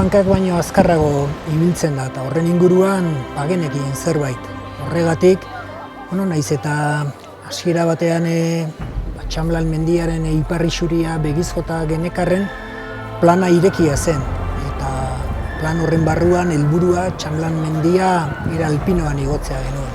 hankak baino azkarrago ibiltzen da, eta horren inguruan bagenekien zerbait. Horregatik, naiz eta hasiera batean Txamlan mendiaren ipar isuria begiz jota genekarren plana irekia zen. Eta plan horren barruan helburua Txamlan mendia era alpinoan igotzea genuen.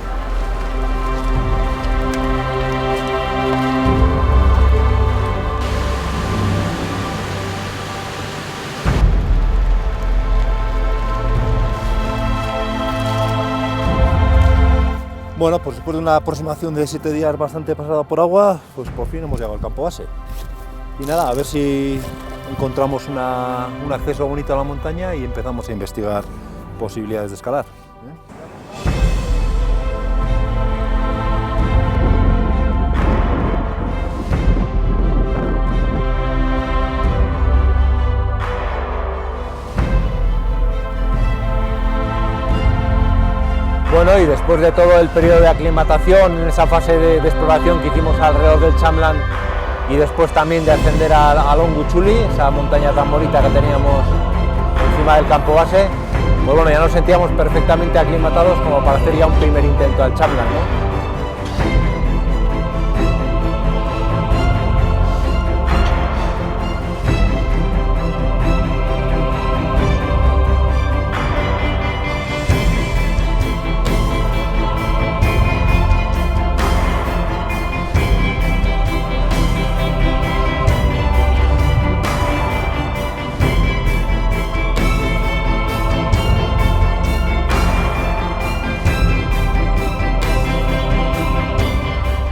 Bueno, pues después de una aproximación de 7 días bastante pasada por agua, pues por fin hemos llegado al campo base. Y nada, a ver si encontramos un acceso bonito a la montaña y empezamos a investigar posibilidades de escalar. Bueno, y después de todo el periodo de aclimatación, en esa fase de exploración que hicimos alrededor del Txamlan y después también de ascender a Longuchuli, esa montaña tan bonita que teníamos encima del campo base, pues bueno, ya nos sentíamos perfectamente aclimatados como para hacer ya un primer intento al Txamlan, ¿no?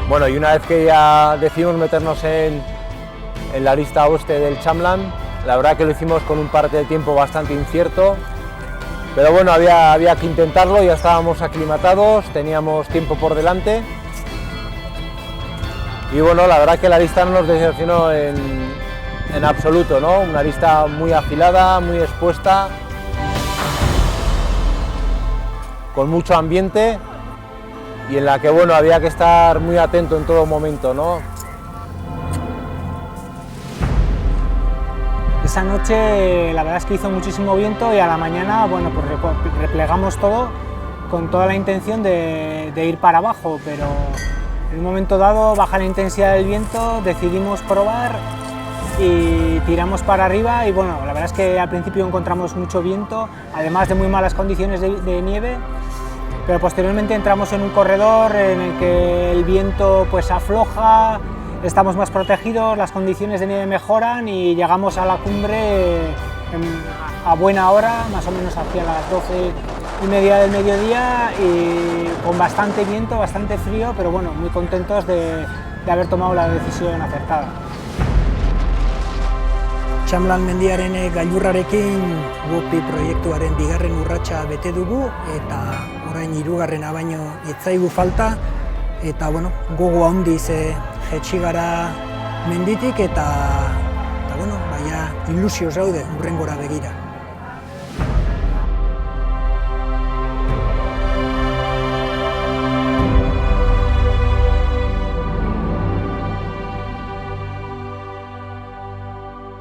Bueno, y una vez que ya decidimos meternos en la arista oeste del Txamlan, la verdad que lo hicimos con un parte de tiempo bastante incierto, pero bueno, había que intentarlo, ya estábamos aclimatados, teníamos tiempo por delante y bueno, la verdad que la arista no nos decepcionó en absoluto, ¿no? Una arista muy afilada, muy expuesta, con mucho ambiente, y en la que bueno, había que estar muy atento en todo momento, ¿no? Esa noche la verdad es que hizo muchísimo viento y a la mañana bueno, pues replegamos todo con toda la intención de ir para abajo, pero en un momento dado baja la intensidad del viento, decidimos probar y tiramos para arriba y bueno, la verdad es que al principio encontramos mucho viento, además de muy malas condiciones de nieve. Pero posteriormente entramos en un corredor en el que el viento pues afloja, estamos más protegidos, las condiciones de nieve mejoran y llegamos a la cumbre a buena hora, más o menos hacia las 12:30 del mediodía y con bastante viento, bastante frío, pero bueno, muy contentos de haber tomado la decisión acertada. Txamlan mendiaren gailurrarekin GOPI proiektuaren bigarren urratsa bete dugu eta orain hirugarrena baino ez zaigu falta eta bueno, gogo handiz jaitsi gara menditik eta bueno, ilusioz gaude hurrengora begira.